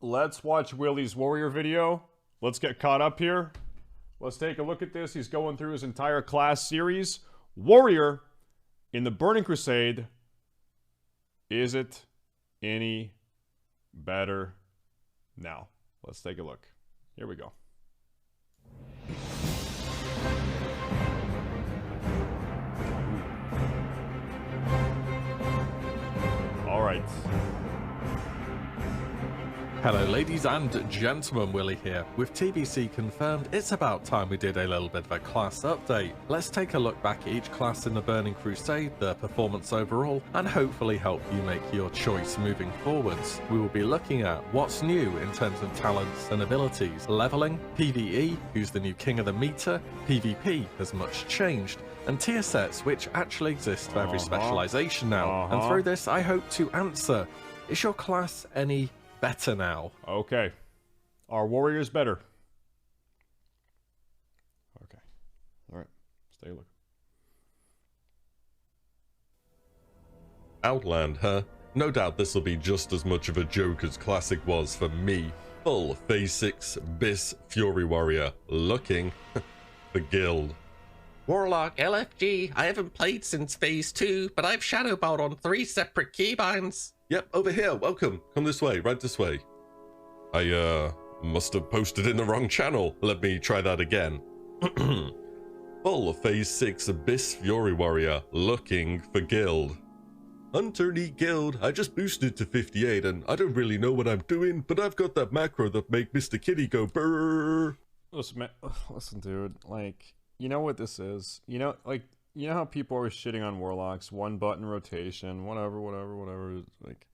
let's watch WillE's warrior video. Let's get caught up here. Let's take a look at this. He's going through his entire class series. Warrior in the Burning Crusade. Is it any better now? Let's take a look. Here we go. All right. Hello ladies and gentlemen, WillE here. With TBC confirmed, it's about time we did a little bit of a class update. Let's take a look back at each class in the Burning Crusade, their performance overall, and hopefully help you make your choice moving forwards. We will be looking at what's new in terms of talents and abilities, leveling, PvE, who's the new king of the meter, PvP, has much changed, and tier sets which actually exist for every specialization now. And through this I hope to answer, is your class any better now? Okay. Our warrior's better. Okay. Alright. Let's take a look. Outland, huh? No doubt this will be just as much of a joke as Classic was for me. Full Phase 6 Bis Fury Warrior looking for guild. Warlock LFG, I haven't played since Phase 2, but I've shadowbowed on 3 separate keybinds. Yep, over here, welcome. Come this way, right this way. I, must have posted in the wrong channel. Let me try that again. Full Phase 6 Abyss Fury Warrior, looking for guild. Hunter need guild. I just boosted to 58 and I don't really know what I'm doing, but I've got that macro that make Mr. Kitty go brrrr. Listen, dude, like, you know what this is? You know, like, you know how people are shitting on warlocks, one button rotation, whatever. Like,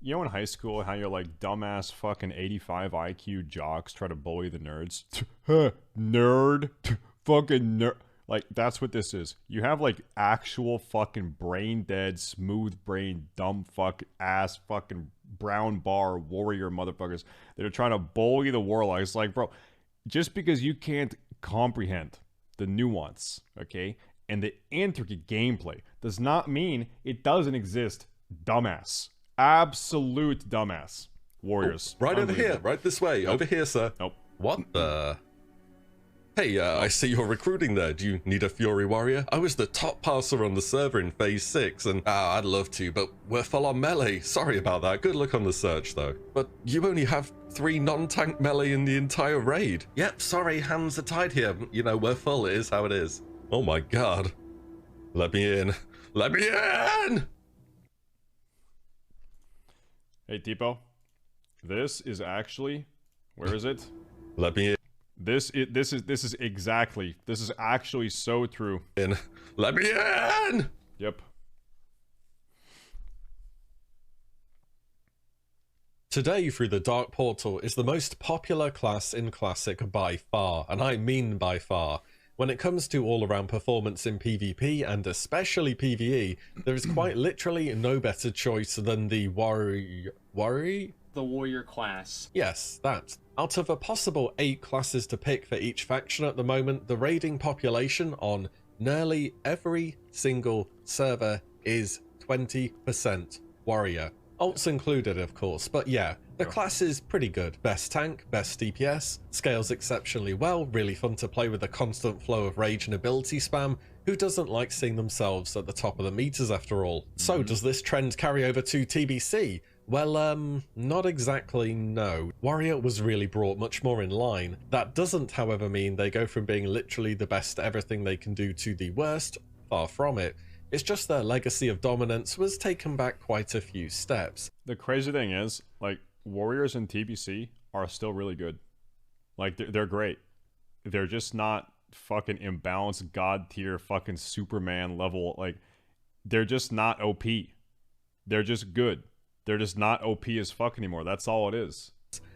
you know in high school how you're like dumbass fucking 85 IQ jocks try to bully the nerds? Nerd. Fucking nerd. Like, that's what this is. You have like actual fucking brain dead, smooth brain, dumb fuck ass fucking brown bar warrior motherfuckers that are trying to bully the warlock. It's like, bro, just because you can't comprehend the nuance, okay, and the intricate gameplay does not mean it doesn't exist, dumbass. Absolute dumbass. Warriors. Oh, right over here, right this way. Nope. Over here, sir. Nope. What the? Hey, I see you're recruiting there. Do you need a Fury Warrior? I was the top passer on the server in Phase 6, and I'd love to, but we're full on melee. Sorry about that. Good luck on the search, though. But you only have 3 non-tank melee in the entire raid. Yep, sorry, hands are tied here. You know, we're full. It is how it is. Oh my god. Let me in. Let me in! Hey, Tipo. This is actually... Where is it? Let me in. This is actually so true. Let me in! Yep. Today through the Dark Portal is the most popular class in Classic by far, and I mean by far. When it comes to all-around performance in PvP, and especially PvE, there is quite literally no better choice than the warrior... The warrior class. Yes, that. Out of a possible 8 classes to pick for each faction at the moment, the raiding population on nearly every single server is 20% warrior. Ults included, of course, but yeah, the class is pretty good. Best tank, best DPS, scales exceptionally well, really fun to play with a constant flow of rage and ability spam. Who doesn't like seeing themselves at the top of the meters after all? So does this trend carry over to TBC? Well, not exactly, no. Warrior was really brought much more in line. That doesn't, however, mean they go from being literally the best at everything they can do to the worst. Far from it. It's just their legacy of dominance was taken back quite a few steps. The crazy thing is, like, warriors in TBC are still really good. Like, they're great. They're just not fucking imbalanced god tier fucking Superman level. Like, they're just not OP. They're just good. They're just not OP as fuck anymore. That's all it is.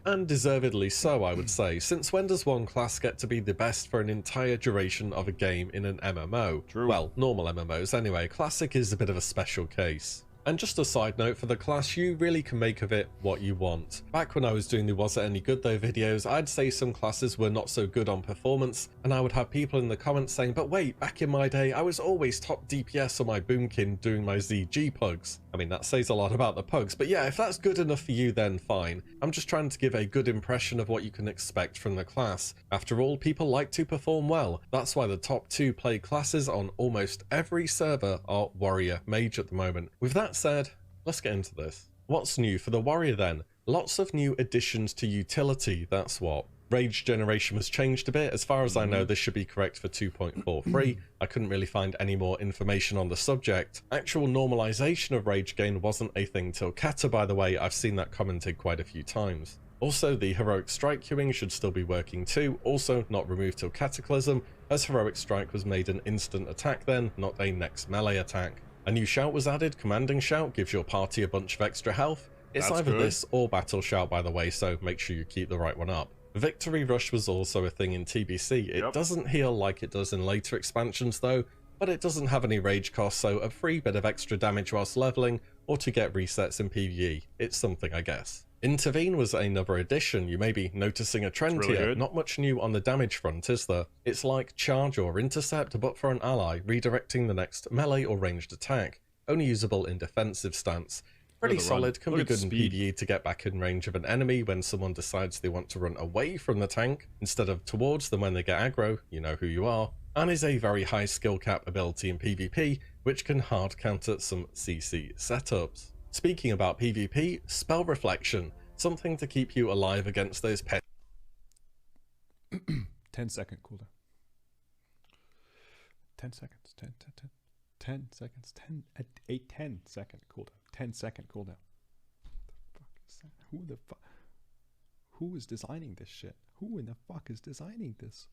And deservedly so, I would say, since when does one class get to be the best for an entire duration of a game in an MMO? True. Well, normal MMOs anyway. Classic is a bit of a special case. And just a side note for the class, you really can make of it what you want. Back when I was doing the Was It Any Good Though videos, I'd say some classes were not so good on performance, and I would have people in the comments saying, but wait, back in my day, I was always top DPS on my Boomkin doing my ZG pugs. I mean, that says a lot about the pugs, but yeah, if that's good enough for you, then fine. I'm just trying to give a good impression of what you can expect from the class. After all, people like to perform well. That's why the top 2 played classes on almost every server are Warrior Mage at the moment. With that said, let's get into this. What's new for the Warrior then? Lots of new additions to utility, that's what. Rage generation was changed a bit. As far as I know, this should be correct for 2.43. I couldn't really find any more information on the subject. Actual normalization of rage gain wasn't a thing till Kata, by the way. I've seen that commented quite a few times. Also, the heroic strike queuing should still be working too, also not removed till Cataclysm, as heroic strike was made an instant attack then, not a next melee attack. A new shout was added. Commanding shout gives your party a bunch of extra health. It's That's either good. this or battle shout, by the way, so make sure you keep the right one up. Victory Rush was also a thing in TBC. It doesn't heal like it does in later expansions though, but it doesn't have any rage cost, so a free bit of extra damage whilst leveling, or to get resets in PvE. It's something, I guess. Intervene was another addition. You may be noticing a trend It's really here. good. Not much new on the damage front, is there? It's like charge or intercept, but for an ally, redirecting the next melee or ranged attack. Only usable in defensive stance. Pretty Look at the run. solid, can Look be at good in speed. PvE to get back in range of an enemy when someone decides they want to run away from the tank instead of towards them when they get aggro, you know who you are, and is a very high skill cap ability in PvP, which can hard counter some CC setups. Speaking about PvP, Spell Reflection, something to keep you alive against those pet 10-second cooldown. 10 seconds. 10 seconds. 10-second cooldown. 10-second cooldown. The fuck is that? Who the fuck? Who is designing this shit? Who in the fuck is designing this?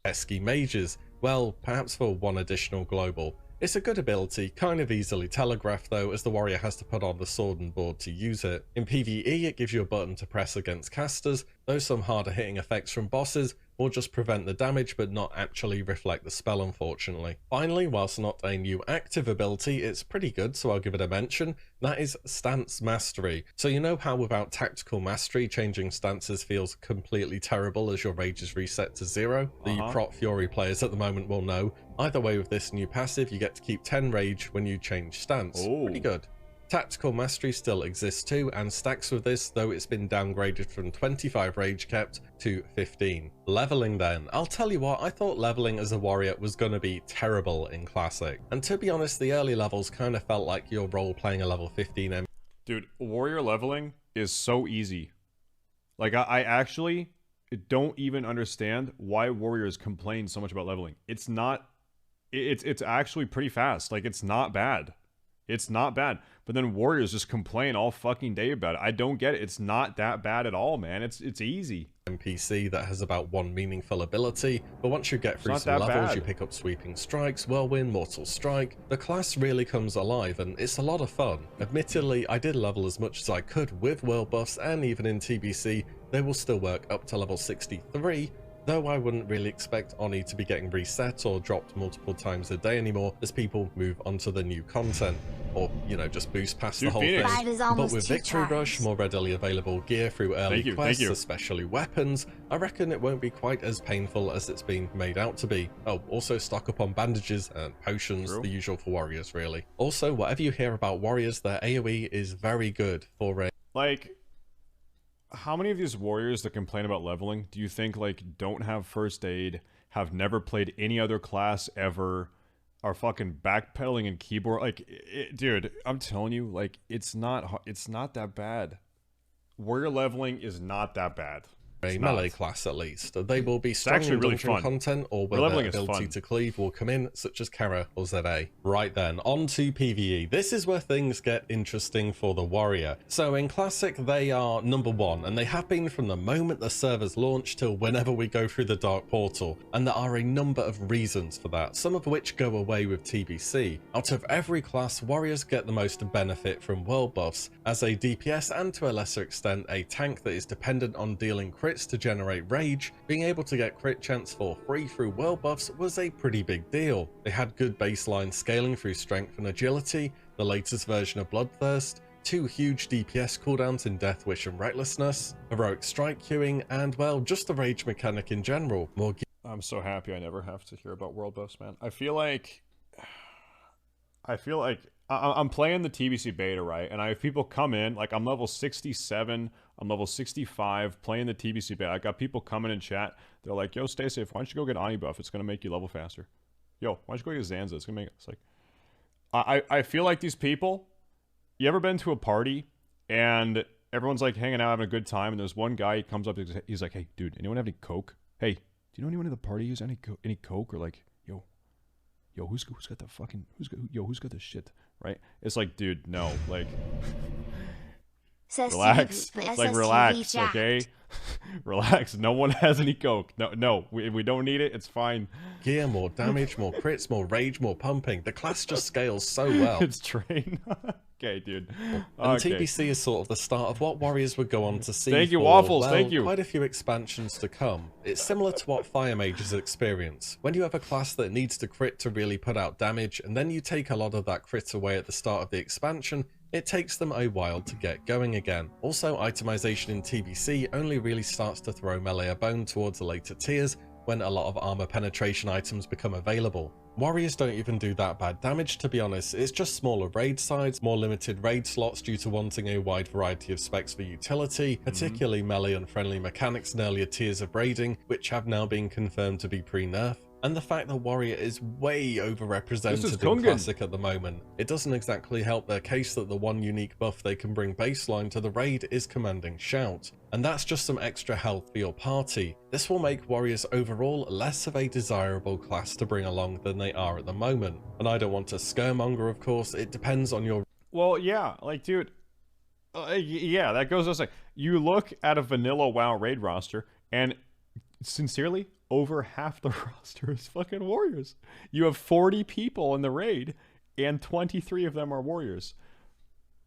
pesky mages. Well, perhaps for one additional global. It's a good ability, kind of easily telegraphed though, as the warrior has to put on the sword and board to use it. In PvE, it gives you a button to press against casters, though some harder hitting effects from bosses will just prevent the damage but not actually reflect the spell, unfortunately. Finally, whilst not a new active ability, it's pretty good, so I'll give it a mention. That is Stance Mastery. So you know how without Tactical Mastery, changing stances feels completely terrible as your rage is reset to 0? The Prot Fury players at the moment will know. Either way, with this new passive, you get to keep 10 rage when you change stance. Pretty good. Tactical Mastery still exists too, and stacks with this, though it's been downgraded from 25 rage kept to 15. Leveling then. I'll tell you what, I thought leveling as a warrior was gonna be terrible in Classic. And to be honest, the early levels kind of felt like you're role-playing a level 15 M. Dude, warrior leveling is so easy. Like, I actually don't even understand why warriors complain so much about leveling. It's not... It's actually pretty fast. Like, it's not bad. It's not bad. But then warriors just complain all fucking day about it. I don't get it. It's not that bad at all, man. It's easy. NPC that has about one meaningful ability, but once you get through not some that levels, bad. you pick up Sweeping Strikes, Whirlwind, Mortal Strike. The class really comes alive, and it's a lot of fun. Admittedly, I did level as much as I could with world buffs, and even in TBC, they will still work up to level 63, though I wouldn't really expect Oni to be getting reset or dropped multiple times a day anymore as people move onto the new content, or, you know, just boost past the whole Phoenix. thing. Five is But almost with 2 Victory Rush, charms. more readily available gear through early Thank quests, you. especially weapons, I reckon it won't be quite as painful as it's been made out to be. Oh, also stock up on bandages and potions, True. the usual for warriors really. Also, whatever you hear about warriors, their AoE is very good for a Like, how many of these warriors that complain about leveling do you think, like, don't have first aid, have never played any other class ever, are fucking backpedaling in keyboard? Like, dude, I'm telling you, like, it's not that bad. Warrior leveling is not that bad. It's not. melee class at least. They will be strong actually in really dungeon fun. content or where Leveling their is ability fun. to cleave will come in, such as Kara or ZA. Right then, on to PvE. This is where things get interesting for the warrior. So in Classic, they are number 1, and they have been from the moment the servers launch till whenever we go through the Dark Portal, and there are a number of reasons for that, some of which go away with TBC. Out of every class, warriors get the most benefit from world buffs, as a DPS and to a lesser extent a tank that is dependent on dealing crits to generate rage. Being able to get crit chance for free through world buffs was a pretty big deal. They had good baseline scaling through strength and agility, the latest version of Bloodthirst, 2 huge DPS cooldowns in Death Wish and Recklessness, heroic strike queuing, and well, just the rage mechanic in general. More I'm so happy I never have to hear about world buffs, man. I feel like I'm playing the TBC beta, right? And I have people come in, like I'm level 67, I'm level 65, playing the TBC beta. I got people coming in chat. They're like, yo, Staysafe, why don't you go get Ani buff? It's going to make you level faster. Yo, why don't you go get Zanza? It's going to make... It's like... I feel like these people... You ever been to a party and everyone's like hanging out, having a good time, and there's one guy, he comes up, he's like, hey, dude, anyone have any Coke? Hey, do you know anyone at the party who's any Coke? Or like, yo, who's got the fucking, who's got the shit, right? It's like, dude, no, like, relax. It's like, relax, okay? Relax. No one has any Coke. No, we don't need it. It's fine. gear, more damage, more crits, more rage, more pumping. The class just scales so well. It's train. Okay, dude. And Okay. TBC is sort of the start of what Warriors would go on to see. Thank you, for, Waffles, well, thank you. Quite a few expansions to come. It's similar to what Fire Mages experience. When you have a class that needs to crit to really put out damage, and then you take a lot of that crit away at the start of the expansion, it takes them a while to get going again. Also, itemization in TBC only really starts to throw melee a bone towards the later tiers, when a lot of armor penetration items become available. Warriors don't even do that bad damage, to be honest. It's just smaller raid sides, more limited raid slots due to wanting a wide variety of specs for utility, particularly melee unfriendly mechanics in earlier tiers of raiding, which have now been confirmed to be pre-nerf. And the fact that Warrior is way overrepresented in Classic at the moment. It doesn't exactly help their case that the one unique buff they can bring baseline to the raid is Commanding Shout. And that's just some extra health for your party. This will make Warriors overall less of a desirable class to bring along than they are at the moment. And I don't want to scaremonger, of course, it depends on your... Well, yeah, like, dude, yeah, that goes to say, you look at a vanilla WoW raid roster, and sincerely, over half the roster is fucking Warriors. You have 40 people in the raid, and 23 of them are Warriors.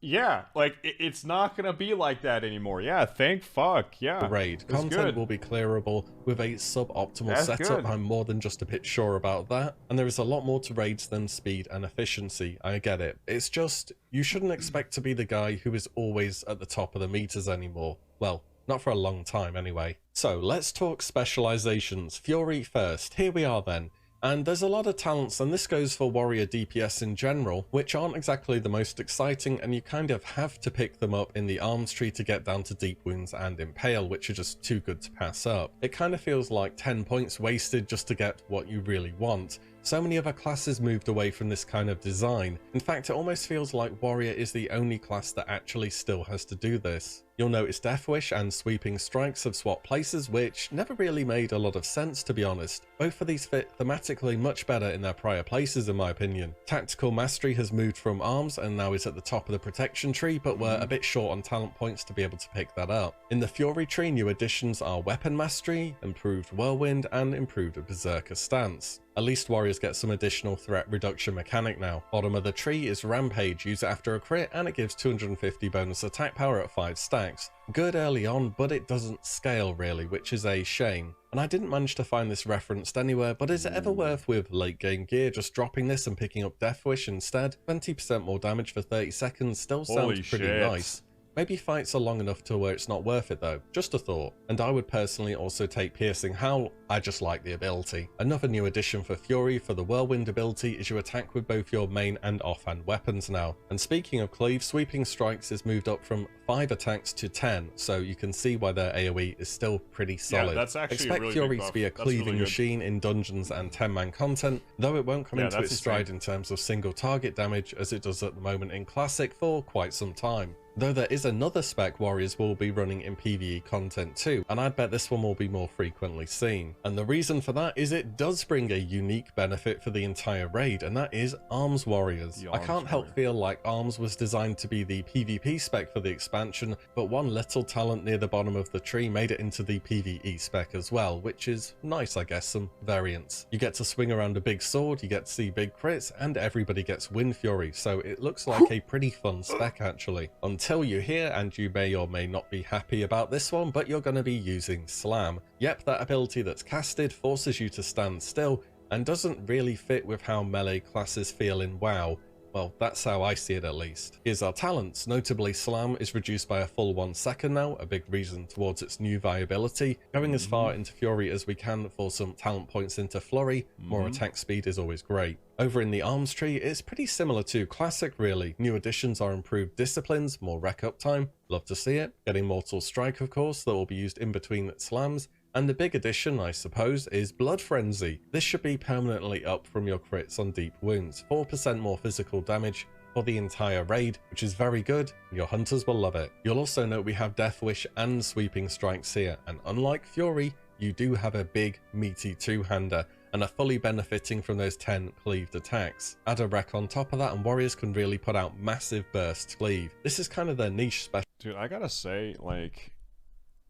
Yeah, like, it's not gonna be like that anymore. Yeah, thank fuck, yeah. Raid content will be clearable with a suboptimal setup. I'm more than just a bit sure about that. And there is a lot more to raids than speed and efficiency. I get it. It's just, you shouldn't expect to be the guy who is always at the top of the meters anymore. Well, not for a long time anyway. So let's talk specializations. Fury first. Here we are then. And there's a lot of talents, and this goes for Warrior DPS in general, which aren't exactly the most exciting, and you kind of have to pick them up in the arms tree to get down to Deep Wounds and Impale, which are just too good to pass up. It kind of feels like 10 points wasted just to get what you really want. So many other classes moved away from this kind of design. In fact, it almost feels like Warrior is the only class that actually still has to do this. You'll notice Death Wish and Sweeping Strikes have swapped places, which never really made a lot of sense, to be honest. Both of these fit thematically much better in their prior places, in my opinion. Tactical Mastery has moved from arms and now is at the top of the protection tree, but we're a bit short on talent points to be able to pick that up. In the Fury tree, new additions are Weapon Mastery, improved Whirlwind, and improved Berserker Stance. At least Warriors get some additional threat reduction mechanic now. Bottom of the tree is Rampage, use it after a crit, and it gives 250 bonus attack power at 5 stacks. Good early on, but it doesn't scale really, which is a shame. And I didn't manage to find this referenced anywhere, but is it ever worth with late game gear just dropping this and picking up Death Wish instead? 20% more damage for 30 seconds still sounds pretty nice. Maybe fights are long enough to where it's not worth it though, just a thought. And I would personally also take Piercing Howl, I just like the ability. Another new addition for Fury for the Whirlwind ability is you attack with both your main and offhand weapons now. And speaking of cleave, Sweeping Strikes is moved up from 5 attacks to 10, so you can see why their AoE is still pretty solid. Yeah, that's actually Expect a really Fury big buff. to be a cleaving machine in dungeons and 10-man content, though it won't come into its stride in terms of single target damage as it does at the moment in Classic for quite some time. Though there is another spec Warriors will be running in PvE content too, and I'd bet this one will be more frequently seen. And the reason for that is it does bring a unique benefit for the entire raid, and that is Arms Warriors. I can't help feel like Arms was designed to be the PvP spec for the expansion, but one little talent near the bottom of the tree made it into the PvE spec as well, which is nice, I guess, some variance. You get to swing around a big sword, you get to see big crits, and everybody gets Wind Fury, so it looks like a pretty fun spec actually. Until you hear, and you may or may not be happy about this one, but you're going to be using Slam. Yep, that ability that's casted forces you to stand still and doesn't really fit with how melee classes feel in WoW. Well, that's how I see it at least. Here's our talents. Notably, Slam is reduced by a full 1 second now, a big reason towards its new viability. Going as far into Fury as we can for some talent points into Flurry, more attack speed is always great. Over in the arms tree, it's pretty similar to Classic really. New additions are improved disciplines, more rec uptime, love to see it. Getting Mortal Strike of course, that will be used in between slams. And the big addition, I suppose, is Blood Frenzy. This should be permanently up from your crits on deep wounds. 4% more physical damage for the entire raid, which is very good. Your hunters will love it. You'll also note we have Death Wish and Sweeping Strikes here, and unlike Fury, you do have a big, meaty two-hander, and are fully benefiting from those 10 cleaved attacks. Add a rec on top of that, and warriors can really put out massive burst cleave. This is kind of their niche special. Dude, I gotta say, like,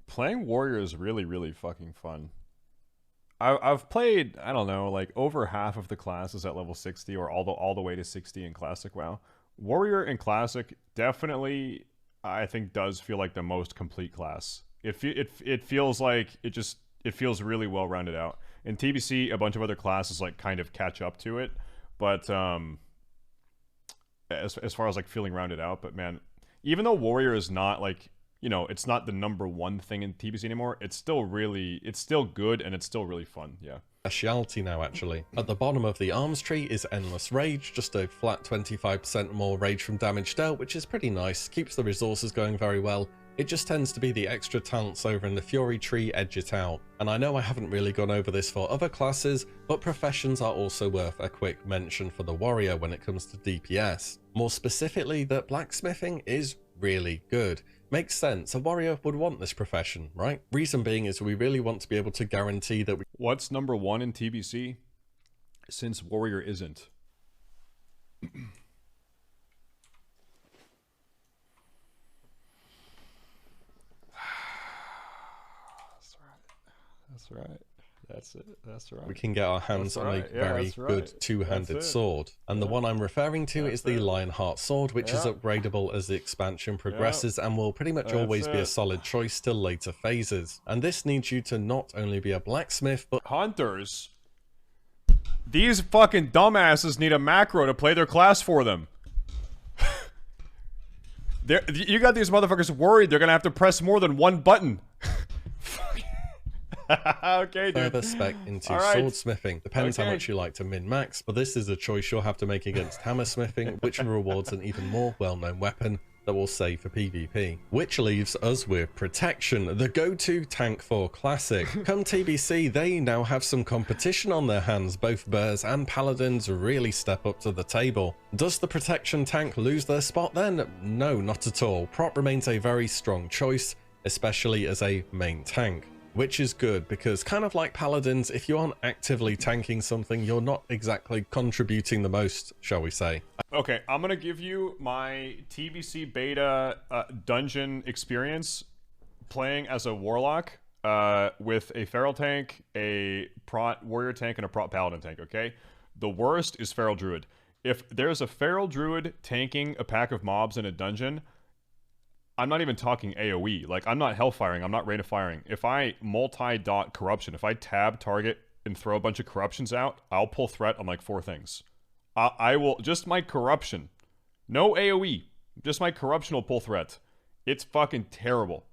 playing warrior is really fucking fun. I've played, I don't know, like over half of the classes at level 60 or all the way to 60 in Classic WoW. Warrior in Classic definitely, I think, does feel like the most complete class. It feels like it feels really well rounded out. In TBC, a bunch of other classes like kind of catch up to it, but as far as like feeling rounded out, but man, even though warrior is not like, you know, it's not the #1 thing in TBC anymore, it's still good and it's still really fun. Yeah. Speciality now actually. At the bottom of the arms tree is Endless Rage, just a flat 25% more rage from damage dealt, which is pretty nice, keeps the resources going very well. It just tends to be the extra talents over in the Fury tree edge it out. And I know I haven't really gone over this for other classes, but professions are also worth a quick mention for the warrior when it comes to DPS. More specifically, that blacksmithing is really good. Makes sense, a warrior would want this profession, right? Reason being is we really want to be able to guarantee that What's #1 in TBC? Since warrior isn't. That's right. That's it. That's right. we can get our hands on a very good two-handed sword. And the one I'm referring to is the Lionheart sword, which is upgradable as the expansion progresses and will pretty much always be a solid choice till later phases. And this needs you to not only be a blacksmith, but hunters. These fucking dumbasses need a macro to play their class for them. You got these motherfuckers worried they're gonna have to press more than one button. Okay, dude. Further spec into swordsmithing. Depends how much you like to min-max, but this is a choice you'll have to make against hammersmithing, which rewards an even more well-known weapon that will save for PvP. Which leaves us with protection, the go-to tank for Classic. Come TBC, they now have some competition on their hands. Both Burrs and Paladins really step up to the table. Does the protection tank lose their spot then? No, not at all. Prop remains a very strong choice, especially as a main tank. Which is good, because kind of like Paladins, if you aren't actively tanking something, you're not exactly contributing the most, shall we say. Okay, I'm gonna give you my TBC beta dungeon experience playing as a warlock with a feral tank, a prot warrior tank, and a prot paladin tank, okay? The worst is feral druid. If there's a feral druid tanking a pack of mobs in a dungeon, I'm not even talking AoE. Like, I'm not hellfiring, I'm not rate of firing. If I multi-dot corruption, if I tab target and throw a bunch of corruptions out, I'll pull threat on like 4 things. I will, just my corruption. No AoE, just my corruption will pull threat. It's fucking terrible.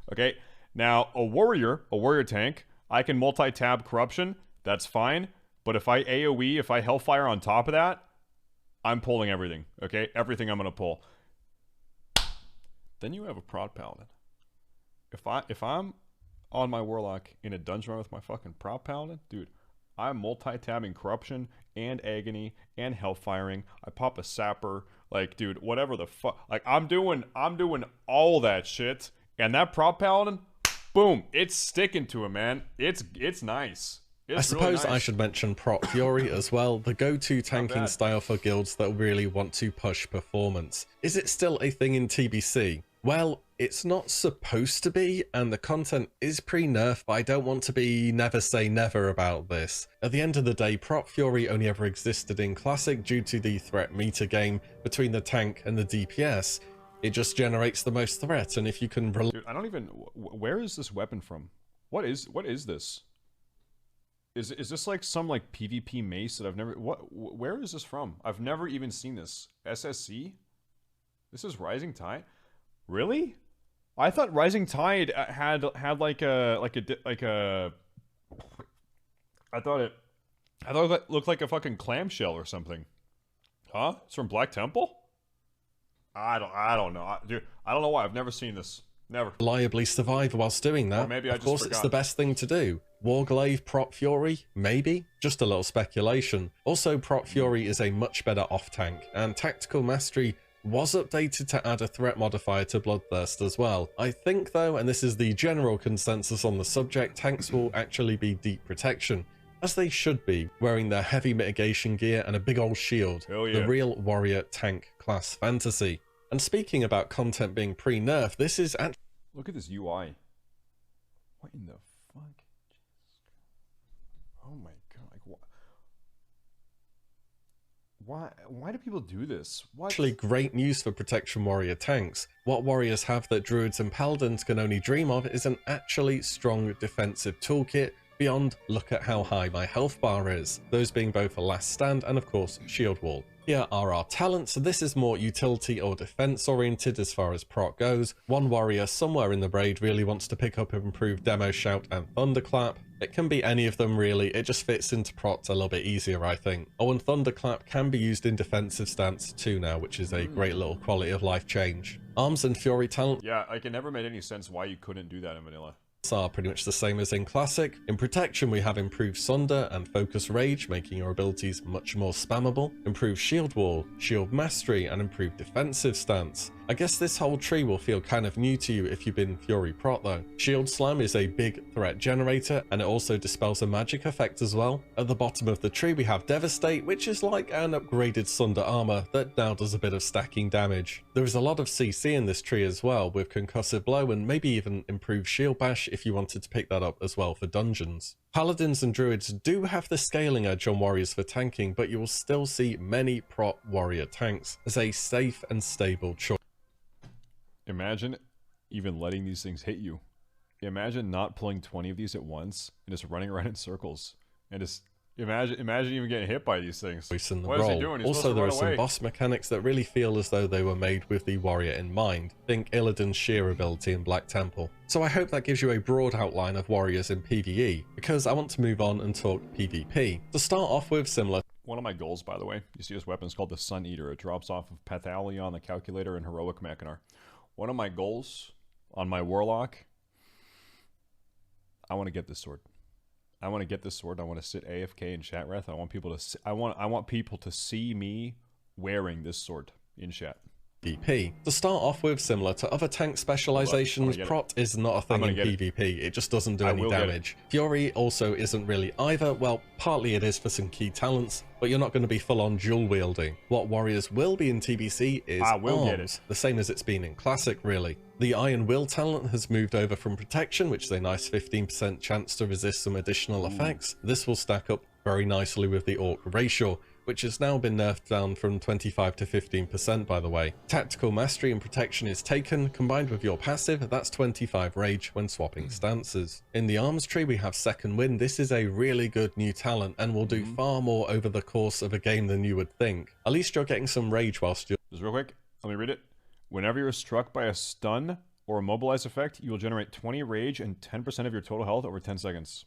Okay, now a warrior tank, I can multi-tab corruption, that's fine. But if I AoE, if I hellfire on top of that, I'm pulling everything, okay? Everything I'm gonna pull. Then you have a prod paladin. If I'm on my warlock in a dungeon run with my fucking prod paladin, dude, I'm multi-tabbing corruption and agony and hellfiring. I pop a sapper, like, dude, whatever the fuck. Like, I'm doing all that shit, and that prod paladin, boom, it's sticking to him, man. It's nice. I suppose I should mention Prot Fury as well, the go-to tanking style for guilds that really want to push performance. Is it still a thing in TBC? Well, it's not supposed to be, and the content is pre-nerf, but I don't want to be never say never about this. At the end of the day, Prot Fury only ever existed in Classic due to the threat meter game between the tank and the DPS. It just generates the most threat, and if you can... Dude, I don't even... Where is this weapon from? What is this? Is this like some like PvP mace that I've never... Where is this from? I've never even seen this. SSC? This is Rising Tide? Really? I thought Rising Tide had like a... I thought it looked like a fucking clamshell or something. Huh? It's from Black Temple? I don't know. Dude, I don't know why. I've never seen this. Never. Reliably survive whilst doing that. Or maybe I of just course, forgot. it's the best thing to do. Warglaive, Prot Fury, maybe? Just a little speculation. Also, Prot Fury is a much better off-tank, and Tactical Mastery was updated to add a threat modifier to Bloodthirst as well. I think though, and this is the general consensus on the subject, tanks will actually be deep protection, as they should be, wearing their heavy mitigation gear and a big old shield. Hell yeah. The real warrior tank class fantasy. And speaking about content being pre-nerf, this is actually... Look at this UI. What in the fuck? Oh my god! Like what? Why do people do this? What? actually great news for protection warrior tanks. What warriors have that druids and paladins can only dream of is an actually strong defensive toolkit beyond look at how high my health bar is, those being both a last stand and of course shield wall. Here are our talents. This is more utility or defense oriented as far as proc goes. One warrior somewhere in the braid really wants to pick up improved demo shout and thunderclap. It can be any of them really, it just fits into procs a little bit easier I think. Oh, and thunderclap can be used in defensive stance too now, which is a great little quality of life change. Arms and fury talent Yeah, like it never made any sense why you couldn't do that in vanilla. are pretty much the same as in Classic. In Protection we have improved Sunder and Focus Rage, making your abilities much more spammable, improved Shield Wall, Shield Mastery, and improved Defensive Stance. I guess this whole tree will feel kind of new to you if you've been Fury Prot though. Shield Slam is a big threat generator, and it also dispels a magic effect as well. At the bottom of the tree we have Devastate, which is like an upgraded Sunder armor that now does a bit of stacking damage. There is a lot of CC in this tree as well, with Concussive Blow and maybe even improved Shield Bash if you wanted to pick that up as well for dungeons. Paladins and Druids do have the scaling edge on warriors for tanking, but you will still see many Prot warrior tanks as a safe and stable choice. Imagine even letting these things hit you. Imagine not pulling 20 of these at once and just running around in circles. And just imagine even getting hit by these things. In the What is he doing? He's Also, supposed to there are run some away. boss mechanics that really feel as though they were made with the warrior in mind. Think Illidan's sheer ability in Black Temple. So I hope that gives you a broad outline of warriors in PvE, because I want to move on and talk PvP. To start off with, similar One of my goals, by the way, you see this weapon is called the Sun Eater. It drops off of Pathalion, the Calculator, and Heroic Machinar. One of my goals on my Warlock, I want to get this sword. I want to get this sword. I want to sit AFK in chat wrath. I want people to I want people to see me wearing this sword in chat. PvP. To start off with, similar to other tank specializations, get it. Prot is not a thing in gonna get it. PvP, it just doesn't do I any will get it. damage. Fury also isn't really either, well, partly it is for some key talents, but you're not going to be full-on dual wielding. What warriors will be in TBC is I will get arms, it. the same as it's been in Classic really. The Iron Will talent has moved over from Protection, which is a nice 15% chance to resist some additional effects. This will stack up very nicely with the Orc ratio, which has now been nerfed down from 25 to 15% by the way. Tactical Mastery and Protection is taken, combined with your passive, that's 25 rage when swapping stances. In the arms tree we have Second Wind. This is a really good new talent and will do far more over the course of a game than you would think. At least you're getting some rage whilst you're... Just real quick, let me read it. Whenever you're struck by a stun or immobilize effect, you will generate 20 rage and 10% of your total health over 10 seconds.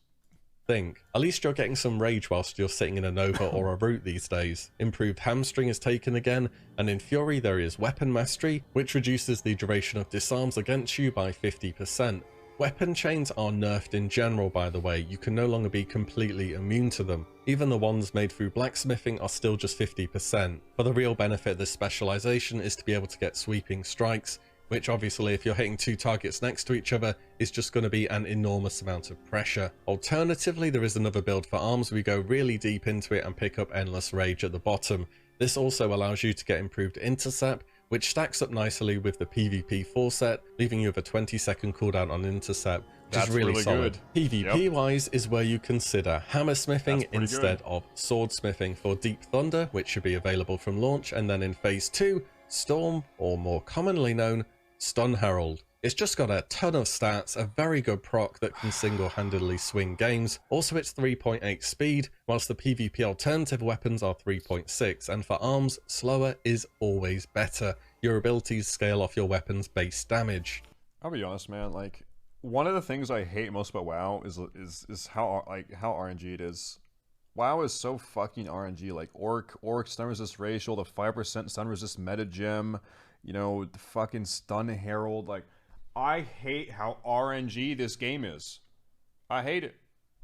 At least you're getting some rage whilst you're sitting in a Nova or a Root these days. Improved Hamstring is taken again, and in Fury there is Weapon Mastery, which reduces the duration of disarms against you by 50%. Weapon chains are nerfed in general by the way, you can no longer be completely immune to them. Even the ones made through blacksmithing are still just 50%. For the real benefit of this specialization is to be able to get sweeping strikes, which obviously if you're hitting two targets next to each other is just going to be an enormous amount of pressure. Alternatively, there is another build for arms where we go really deep into it and pick up Endless Rage at the bottom. This also allows you to get improved intercept, which stacks up nicely with the PvP 4 set, leaving you with a 20-second cooldown on intercept, which That's is really solid. good. PvP wise is where you consider hammersmithing That's pretty instead good. of swordsmithing for Deep Thunder, which should be available from launch, and then in phase 2, Storm, or more commonly known, Stun Herald. It's just got a ton of stats, a very good proc that can single-handedly swing games. Also, it's 3.8 speed, whilst the PvP alternative weapons are 3.6, and for arms, slower is always better. Your abilities scale off your weapon's base damage. I'll be honest, man. Like, one of the things I hate most about WoW is how RNG it is. WoW is so fucking RNG. Like orc stun resist racial, the 5% stun resist meta gem, you know, the fucking stun herald. Like, I hate how RNG this game is. I hate it.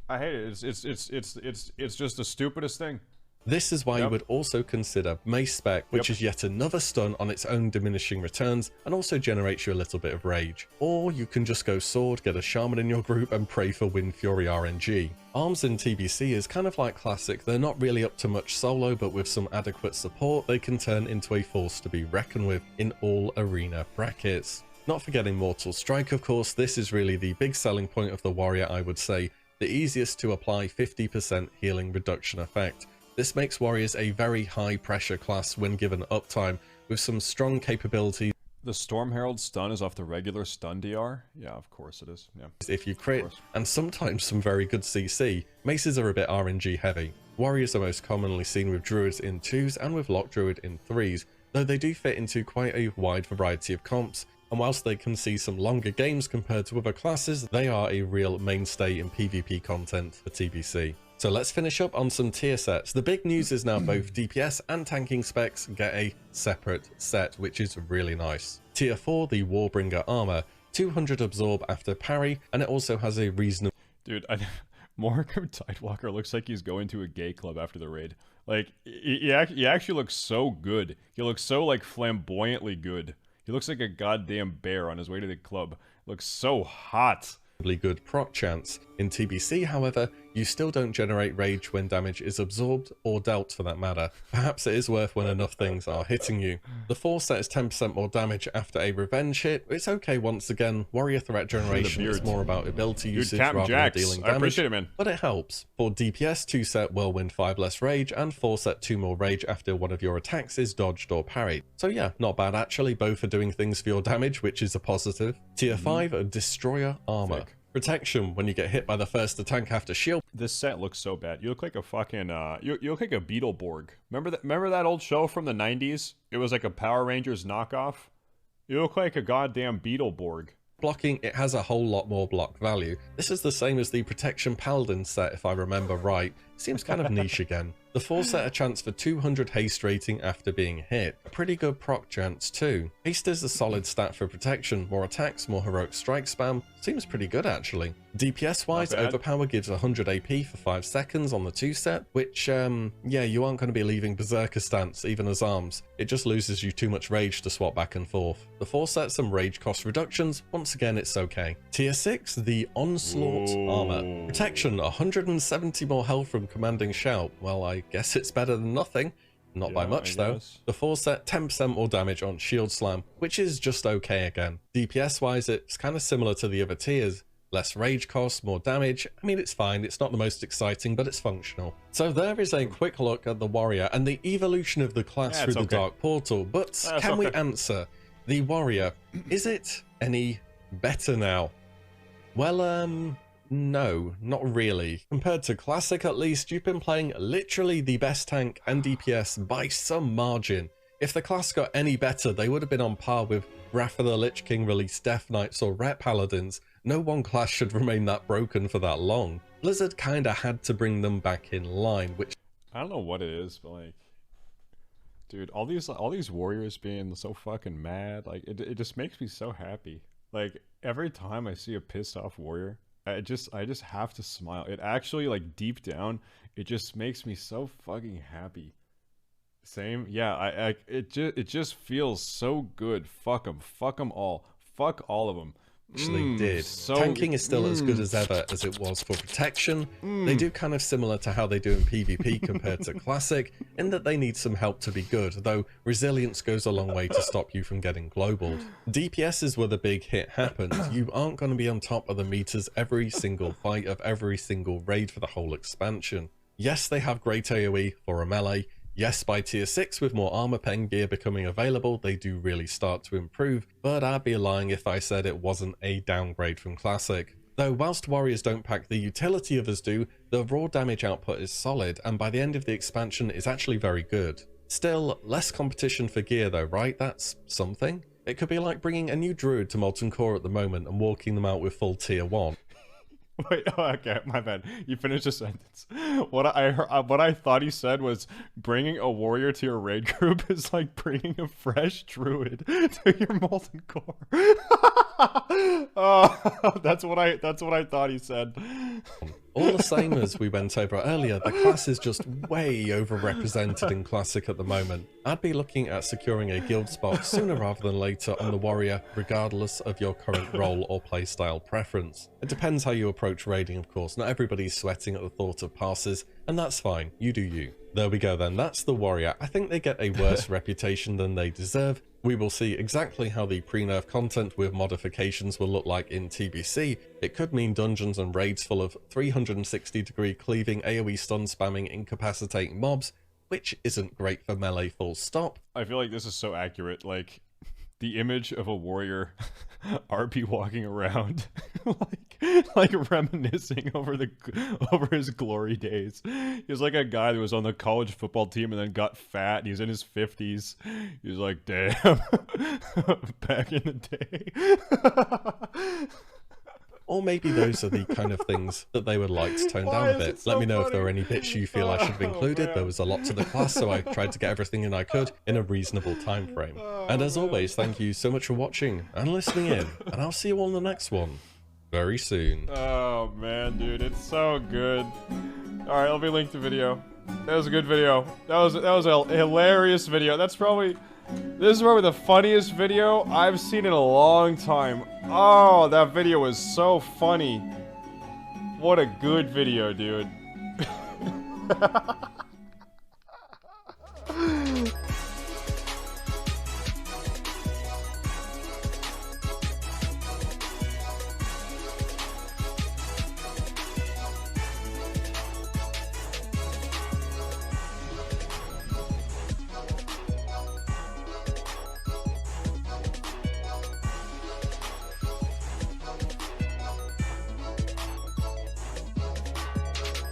I hate it. It's just the stupidest thing. This is why you would also consider Mace Spec, which is yet another stun on its own diminishing returns and also generates you a little bit of rage. Or you can just go Sword, get a Shaman in your group and pray for Wind Fury RNG. Arms in TBC is kind of like Classic, they're not really up to much solo, but with some adequate support they can turn into a force to be reckoned with in all arena brackets. Not forgetting Mortal Strike, of course. This is really the big selling point of the Warrior, I would say. The easiest to apply 50% healing reduction effect. This makes Warriors a very high pressure class when given uptime, with some strong capabilities. The Storm Herald stun is off the regular stun DR? Yeah, of course it is. Yeah. If you crit, and sometimes some very good CC. Maces are a bit RNG heavy. Warriors are most commonly seen with Druids in 2s and with Lock Druid in 3s, though they do fit into quite a wide variety of comps. And whilst they can see some longer games compared to other classes, they are a real mainstay in PvP content for TBC. So let's finish up on some tier sets. The big news is now both DPS and tanking specs get a separate set, which is really nice. Tier 4, the Warbringer armor, 200 absorb after parry, and it also has a reasonable... Dude, Morgan Tidewalker looks like he's going to a gay club after the raid. Like, he actually looks so good. He looks so, like, flamboyantly good. He looks like a goddamn bear on his way to the club. Looks so hot. Good proc chance. In TBC, however, you still don't generate rage when damage is absorbed or dealt for that matter. Perhaps it is worth when enough things are hitting you. The 4 set is 10% more damage after a revenge hit. It's okay once again. Warrior threat generation is more about ability usage rather than dealing damage, I appreciate it, man. but it helps. For DPS, 2 set Whirlwind 5 less rage, and 4 set 2 more rage after one of your attacks is dodged or parried. So yeah, not bad actually. Both are doing things for your damage, which is a positive. Tier 5, Destroyer armor. Protection when you get hit by the first attack after shield. This set looks so bad. You look like a fucking you look like a Beetleborg. Remember that old show from the 90s? It was like a Power Rangers knockoff. You look like a goddamn Beetleborg. Blocking, it has a whole lot more block value. This is the same as the Protection Paladin set if I remember right. Seems kind of niche again. The 4 set a chance for 200 haste rating after being hit. A pretty good proc chance too. Haste is a solid stat for protection. More attacks, more heroic strike spam. Seems pretty good actually. DPS wise, Overpower gives 100 AP for 5 seconds on the 2 set, which yeah, you aren't going to be leaving Berserker stance even as arms. It just loses you too much rage to swap back and forth. The 4 set some rage cost reductions. Once again, it's okay. Tier 6, the Onslaught armor. Protection, 170 more health from commanding shout. Well, I guess it's better than nothing. Not by much though. The 4 set 10% more damage on shield slam, which is just okay again. DPS wise, it's kind of similar to the other tiers. Less rage cost, more damage. I mean, it's fine. It's not the most exciting, but it's functional. So there is a quick look at the Warrior and the evolution of the class through the Dark Portal. But can we answer? The Warrior, is it any better now? Well, no, not really. Compared to Classic at least, you've been playing literally the best tank and DPS by some margin. If the class got any better, they would have been on par with Wrath of the Lich King released Death Knights or Ret Paladins. No one class should remain that broken for that long. Blizzard kinda had to bring them back in line, which... I don't know what it is, but like... Dude, all these warriors being so fucking mad, like, it just makes me so happy. Like, every time I see a pissed off warrior, I just have to smile. It actually, like, deep down, it just makes me so fucking happy. Same? Yeah, it just feels so good. Fuck them all. Fuck all of them. Actually did. Tanking is still as good as ever as it was for protection. They do kind of similar to how they do in PvP compared to Classic, in that they need some help to be good, though resilience goes a long way to stop you from getting globaled. DPS is where the big hit happens. You aren't going to be on top of the meters every single fight of every single raid for the whole expansion. Yes, they have great AoE for a melee. Yes, by tier 6 with more armor pen gear becoming available, they do really start to improve, but I'd be lying if I said it wasn't a downgrade from Classic. Though whilst warriors don't pack the utility others do, the raw damage output is solid, and by the end of the expansion is actually very good. Still, less competition for gear though, right? That's something. It could be like bringing a new druid to Molten Core at the moment and walking them out with full tier 1. Wait, oh, okay, my bad. You finished the sentence. What I thought he said was bringing a warrior to your raid group is like bringing a fresh druid to your Molten Core. Oh, that's what I thought he said. All the same, as we went over earlier, the class is just way overrepresented in Classic at the moment. I'd be looking at securing a guild spot sooner rather than later on the warrior, regardless of your current role or playstyle preference. It depends how you approach raiding, of course. Not everybody's sweating at the thought of passes, and that's fine. You do you. There we go then, that's the warrior. I think they get a worse reputation than they deserve. We will see exactly how the pre-nerf content with modifications will look like in TBC. It could mean dungeons and raids full of 360-degree cleaving, AoE stun spamming, incapacitating mobs, which isn't great for melee full stop. I feel like this is so accurate, like the image of a warrior RP walking around like reminiscing over his glory days. He was like a guy that was on the college football team and then got fat, and he's in his 50s. He was like, damn, back in the day. Or maybe those are the kind of things that they would like to tone down a bit. Let me know if there are any bits you feel I should have included. There was a lot to the class, so I tried to get everything in I could in a reasonable time frame. And as always, thank you so much for watching and listening in, and I'll see you all in the next one very soon. Oh man, dude, it's so good. Alright, I'll be linked to video. That was a good video. That was a hilarious video. This is probably the funniest video I've seen in a long time. Oh, that video was so funny. What a good video, dude.